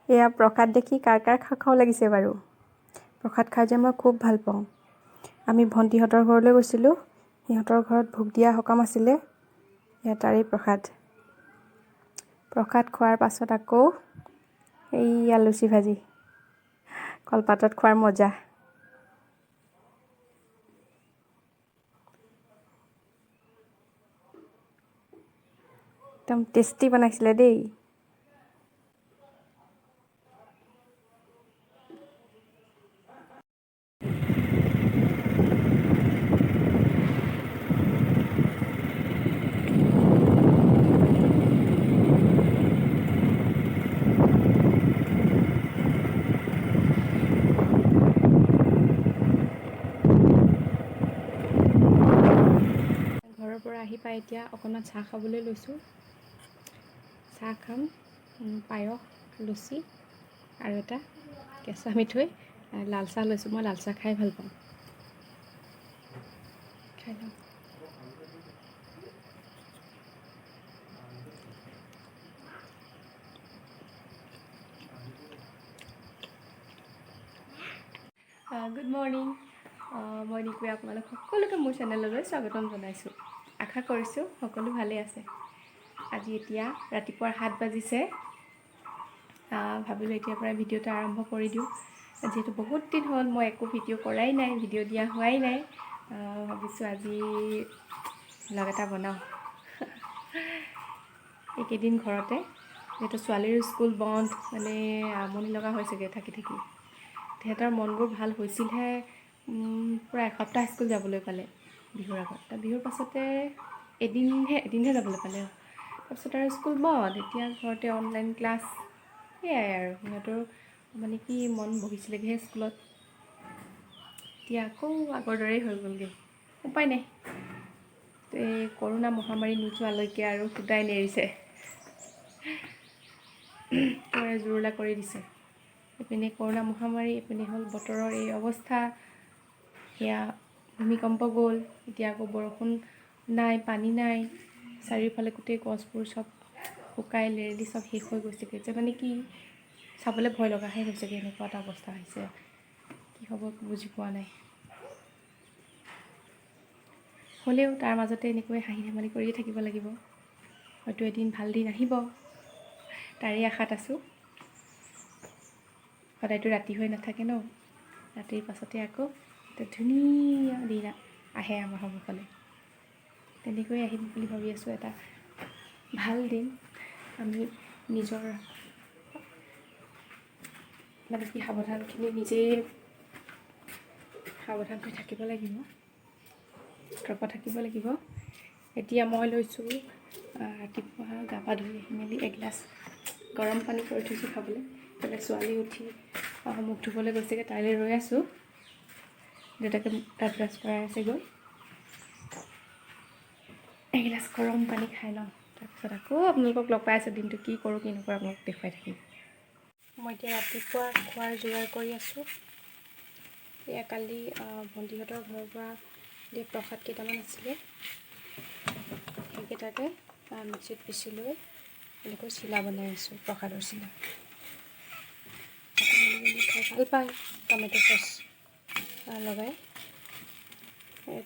এয়া প্ৰসাদ দেখি কাৰ খাওঁ লাগিছে বাৰু। প্ৰসাদ খাই যে মই খুব ভাল পাওঁ। আমি ভণ্টিহঁতৰ ঘৰলৈ গৈছিলোঁ। সিহঁতৰ ঘৰত ভোগ দিয়া সকাম আছিলে। এয়া তাৰেই প্ৰসাদ। প্ৰসাদ খোৱাৰ পাছত আকৌ এইয়া লুচি ভাজি। কলপাতত খোৱাৰ মজা। একদম টেষ্টি বনাইছিলে দেই। ঘৰৰ পৰা আহি পাই এতিয়া অকণমান চাহ খাবলৈ লৈছোঁ। চাহ খাম, পায়স, লুচি আৰু এটা কেঁচা মিঠৈ, লাল চাহ লৈছোঁ। মই লাল চাহ খাই ভাল পাওঁ। খাই লওঁ। Good morning. মই নিকুৱে আপোনালোক সকলোকে মোৰ চেনেললৈ স্বাগতম জনাইছোঁ। আশা কৰিছোঁ সকলো ভালেই আছে। আজি এতিয়া ৰাতিপুৱাৰ 7 বাজিছে। ভাবিলোঁ এতিয়াৰ পৰা ভিডিঅ' এটা আৰম্ভ কৰি দিওঁ। যিহেতু বহুত দিন হ'ল মই একো ভিডিঅ' কৰাই নাই, ভিডিঅ' দিয়া হোৱাই নাই। ভাবিছোঁ আজি ভ্লগ এটা বনাওঁ। এইকেইদিন ঘৰতে, যিহেতু ছোৱালীৰ স্কুল বন্ধ, মানে আমনি লগা হৈছেগৈ থাকি থাকি। তেহেঁতৰ মনবোৰ ভাল হৈছিলহে প্ৰায় এসপ্তাহ স্কুল যাবলৈ পালে বিহুৰ আগত। বিহুৰ পাছতে এদিনহে যাবলৈ পালে। তাৰপিছত আৰু স্কুল বন্ধ। এতিয়া ঘৰতে অনলাইন ক্লাছ। সেয়াই আৰু সিহঁতৰ মানে কি মন বহিছিলেগৈহে স্কুলত। এতিয়া আকৌ আগৰ দৰেই হৈ গ'লগৈ। উপায় নাই। এই কৰোণা মহামাৰী নোযোৱালৈকে আৰু ফুটাই নেৰিছে। একেবাৰে জুৰুলা কৰি দিছে। এইপিনে কৰোণা মহামাৰী, এইপিনে হ'ল বতৰৰ এই অৱস্থা। সেয়া ভূমিকম্প গ'ল, এতিয়া আকৌ বৰষুণ নাই, পানী নাই। চাৰিওফালে গোটেই গছবোৰ চব শুকাই লেৰেলি চব শেষ হৈ গৈছেগৈ। যে মানে কি চাবলৈ ভয় লগাহে হৈছেগৈ, এনেকুৱা এটা অৱস্থা হৈছে। কি হ'ব বুজি পোৱা নাই। হ'লেও তাৰ মাজতে এনেকৈ হাঁহি ধেমালি কৰিয়ে থাকিব লাগিব। হয়তো এদিন ভাল দিন আহিব, তাৰেই আশাত আছোঁ। সদায়তো ৰাতি হৈ নাথাকে ন। ৰাতিৰ পাছতে আকৌ এটা ধুনীয়া দিন আহে আমাৰ সন্মুখলৈ। তেনেকৈ আহিম বুলি ভাবি আছোঁ, এটা ভাল দিন। আমি নিজৰ মানে কি সাৱধানখিনি নিজেই সাৱধান হৈ থাকিব লাগিব, সতৰ্ক থাকিব লাগিব। এতিয়া মই লৈছোঁ ৰাতিপুৱা গা পা ধুই আহি মেলি এগিলাচ গৰম পানী কৰি থৈছোঁ খাবলৈ। এইফালে ছোৱালী উঠি মুখ ধুবলৈ গৈছেগৈ, তাইলৈ ৰৈ আছোঁ। দেউতাকে দাঁত ব্ৰাছ কৰাই আছেগৈ। এগিলাচ গৰম পানী খাই লওঁ, তাৰপিছত আকৌ আপোনালোকক লগ পাই আছোঁ। দিনটো কি কৰোঁ কি নকৰোঁ আপোনালোকক দেখুৱাই থাকিম। মই এতিয়া ৰাতিপুৱা খোৱাৰ যোগাৰ কৰি আছোঁ। এয়া কালি ভণ্টিহঁতৰ ঘৰৰ পৰা দিয়া প্ৰসাদ কেইটামান আছিলে, সেইকেইটাকে মিক্সিত পিচি লৈ এনেকৈ চিলা বনাই আছোঁ, প্ৰসাদৰ চিলা। খাই ভাল পায় টমেটো চচ লগাই,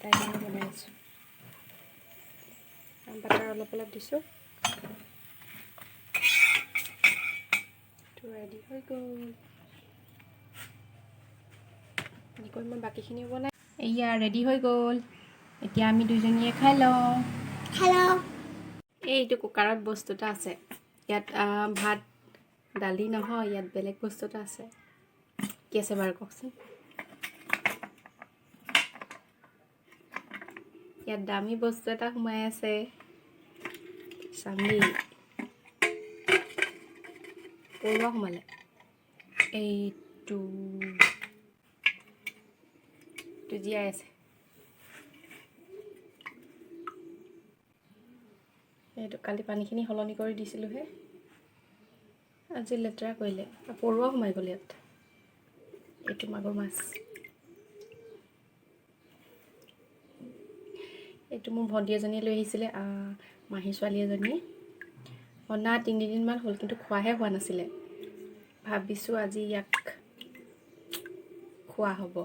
তাই কাৰণে বনাই আছোঁ। বাটাৰ অলপ দিছোঁ। ৰেডি হৈ গ'ল। এনেকৈ মই বাকীখিনিও বনাই এয়া ৰেডি হৈ গ'ল। এতিয়া আমি দুইজনীয়ে খাই লওঁ। এইটো কুকাৰত বস্তু এটা আছে। ইয়াত ভাত দালি নহয়, ইয়াত বেলেগ বস্তু এটা আছে। কি আছে বাৰু কওকচোন? ইয়াত দামী বস্তু এটা সোমাই আছে। চামি পৰুৱা সোমালে। এইটো জীয়াই আছে। এইটো কালি পানীখিনি সলনি কৰি দিছিলোঁহে, আজি লেতেৰা কৰিলে। পৰুৱা সোমাই গ'ল ইয়াত। এইটো মাগুৰ মাছ। এইটো মোৰ ভণ্টি এজনীয়ে লৈ আহিছিলে, মাহী ছোৱালী এজনীয়ে। অনা 3দিনমান হ'ল, কিন্তু খোৱাহে হোৱা নাছিলে। ভাবিছোঁ আজি ইয়াক খোৱা হ'ব,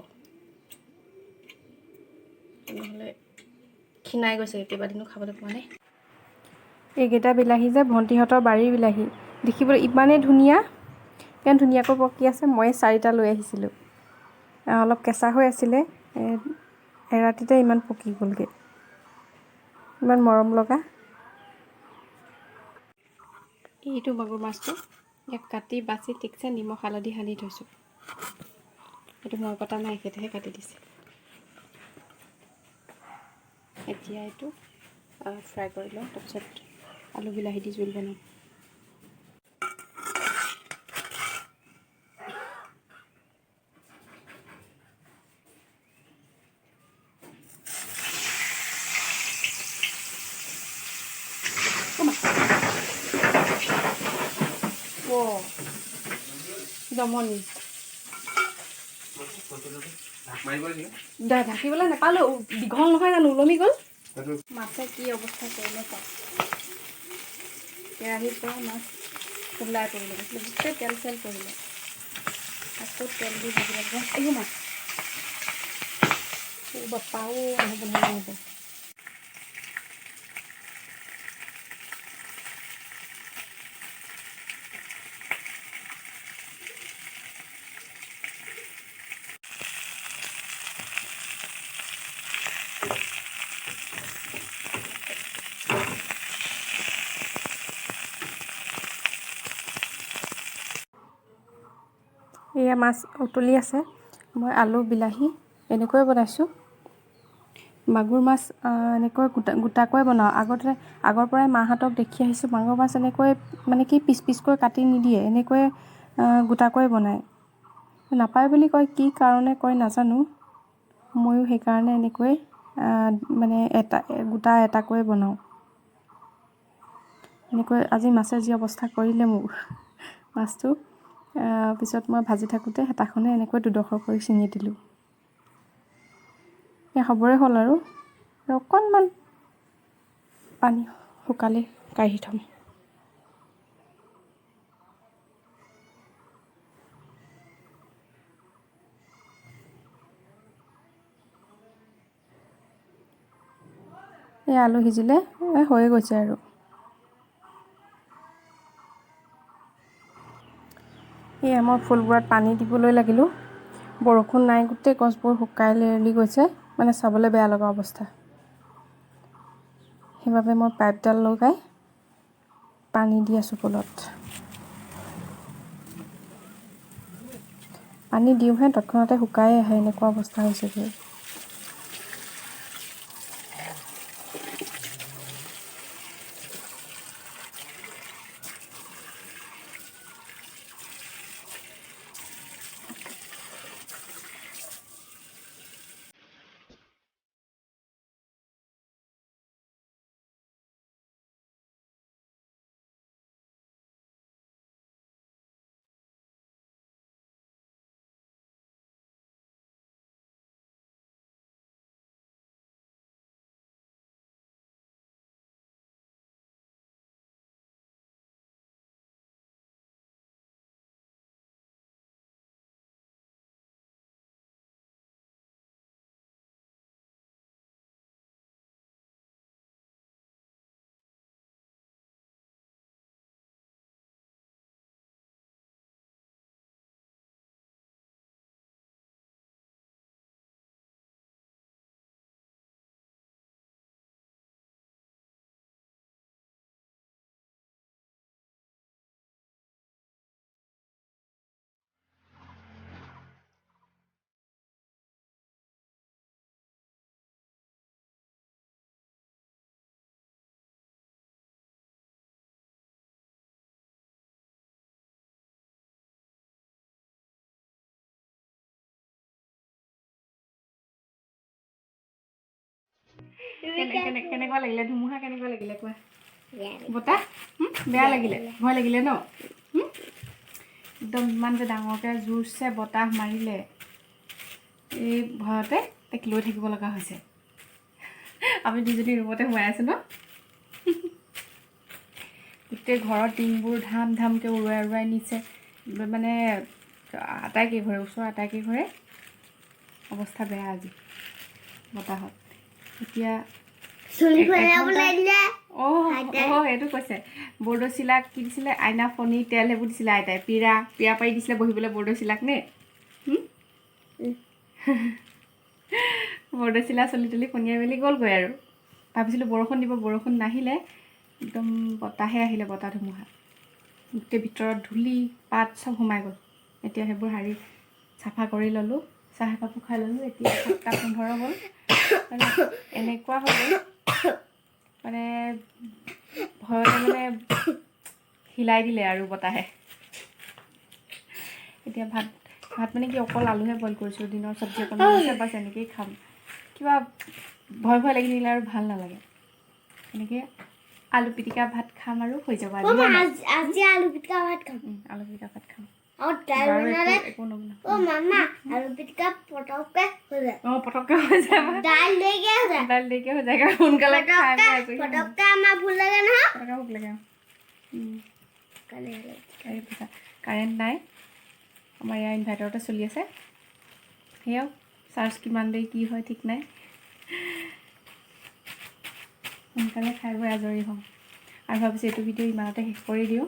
নহ'লে ক্ষীণাই গৈছে, কেইবাদিনো খাবলৈ পোৱা নাই। এইকেইটা বিলাহী যে ভণ্টিহঁতৰ বাৰীৰ বিলাহী, দেখিবলৈ ইমানেই ধুনীয়া, ইমান ধুনীয়াকৈ পকি আছে। মই 4টা লৈ আহিছিলোঁ, অলপ কেঁচা হৈ আছিলে, এৰাতিতে ইমান পকি গ'লগৈ, ইমান মৰম লগা। এইটো মাগুৰ মাছটো, ইয়াক কাটি বাচি ঠিকছে নিমখ হালধি সানি থৈছোঁ। এইটো মই কটা নাই, এখেতেহে কাটি দিছে। এতিয়া এইটো ফ্ৰাই কৰি লওঁ, তাৰপিছত আলু বিলাহী দি জোল বনাম। জমনি ঢাকিবলৈ নাপালোঁ, দীঘল নহয় জানো, ওলমি গ'ল। মাছে কি অৱস্থা কৰিলে চাওক, কেৰাহীৰ পৰা মাছ ওলাই পৰিলে, গোটেই তেল চেল পৰিলে। আকৌ তেল দি ভাজি লাগিব। এইবোৰ মাছ বাপাও নহ'ব নহ'ব। এয়া মাছ উতলি আছে, মই আলু বিলাহী এনেকৈয়ে বনাইছোঁ। মাগুৰ মাছ এনেকৈ গোটাকৈ বনাওঁ। আগৰ পৰাই মাহঁতক দেখি আহিছোঁ, মাগুৰ মাছ এনেকৈ মানে কি পিচ পিচকৈ কাটি নিদিয়ে, এনেকৈ গোটাকৈ বনায়। নাপায় বুলি কয়, কি কাৰণে কয় নাজানো, ময়ো সেইকাৰণে এনেকৈ মানে গোটা এটাকৈ বনাওঁ। এনেকৈ আজি মাছে যি অৱস্থা কৰিলে মোৰ মাছটো, পিছত মই ভাজি থাকোঁতে হেতাখনে এনেকৈ দুডোখৰ কৰি ছিঙি দিলোঁ। এয়া হ'বৰে হ'ল আৰু অকণমান পানী শুকালে কাঢ়ি থ'ম। এই আলু সিজিলে হৈয়ে গৈছে আৰু। এয়া মই ফুলবোৰত পানী দিবলৈ লাগিলোঁ, বৰষুণ নাই, গোটেই গছবোৰ শুকাই লেৰেলি গৈছে, মানে চাবলৈ বেয়া লগা অৱস্থা। সেইবাবে মই পাইপডাল লগাই পানী দি আছোঁ ফুলত। পানী দিওঁহে তৎক্ষণাতে শুকাই আহে, এনেকুৱা অৱস্থা হৈছেগৈ। কেনেকুৱা লাগিলে ধুমুহা, কেনেকুৱা লাগিলে কোৱা? বতাহ বেয়া লাগিলে, ভয় লাগিলে ন? একদম ইমান যে ডাঙৰকৈ জোৰছে বতাহ মাৰিলে, এই ভয়তে তাইক লৈ থাকিব লগা হৈছে। আমি দুজনী ৰুমতে সোমাই আছোঁ ন? গোটেই ঘৰৰ টিংবোৰ ধাম ধামকৈ উৰুৱাই নিছে। মানে আটাইকেইঘৰে ওচৰৰ আটাইকেইঘৰে অৱস্থা বেয়া আজি বতাহত। এতিয়া এইটো কৈছে বৰদৈচিলাক কি দিছিলে, আইনা ফণি তেল সেইবোৰ দিছিলে আইতাই, পিৰা পাৰি দিছিলে বহিবলৈ বৰদৈচিলাক নে। বৰদৈচিলা চলি তলি ফণিয়াই মেলি গ'লগৈ আৰু। ভাবিছিলোঁ বৰষুণ দিব, বৰষুণ নাহিলে, একদম বতাহে আহিলে, বতাহ ধুমুহা। গোটেই ভিতৰত ধূলি পাত চব সোমাই গ'ল। এতিয়া সেইবোৰ সাৰি চাফা কৰি ল'লোঁ, চাহ একাপো খাই ল'লোঁ। এতিয়া 7:15 হ'ল, মানে এনেকুৱা হৈ গ'ল মানে ভয়তে মানে হিলাই দিলে আৰু বতাহে। এতিয়া ভাত মানে কি অকল আলুহে বইল কৰিছোঁ, দিনৰ চব্জি অকণ আছে, বাছ এনেকেই খাম। কিবা ভয় লাগি থাকিলে আৰু ভাল নালাগে। এনেকৈ আলু পিটিকা ভাত খাম আৰু হৈ যাব। আজি আলু পিটিকা ভাত খাম। একো নবনাওঁ। পটককৈ হৈ যায়। দাইল দেৰিকৈ হৈ যায়, সোনকালে খাই পটককৈ আমাৰ ভোক লাগে নহয়। ভোক লাগে। কাৰেণ্ট নাই আমাৰ, ইয়াৰ ইনভাৰ্টাৰতে চলি আছে। সেয়াও চাৰ্জ কিমান দেৰি কি হয় ঠিক নাই। সোনকালে খাই বৈ আজৰি হ'ম আৰু ভাবিছোঁ এইটো ভিডিঅ' ইমানতে শেষ কৰি দিওঁ।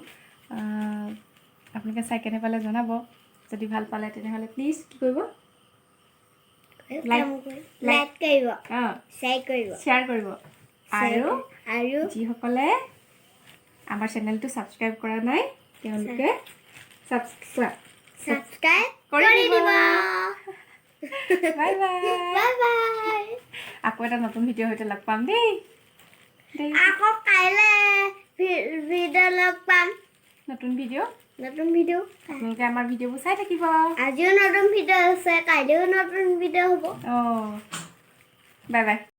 আপোনালোকে চাই কেনে পালে জনাব। যদি ভাল পালে তেনেহ'লে প্লিজ কি কৰিব, লাইক কৰিব, শ্বেয়াৰ কৰিব আৰু যিসকলে আমাৰ চেনেলটো ছাবস্ক্ৰাইব কৰা নাই তেওঁলোকে ছাবস্ক্ৰাইব কৰি দিব। Bye bye. আকৌ এটা নতুন ভিডিঅ'ৰ সৈতে লগ পাম দেই। আকৌ কাইলৈ ভিডিঅ' লগ পাম। নতুন ভিডিঅ' আপোনালোকে আমাৰ ভিডিঅ'বোৰ চাই থাকিব। আজিও নতুন ভিডিঅ' আছে, কাইলৈও নতুন ভিডিঅ' হ'ব। Bye bye.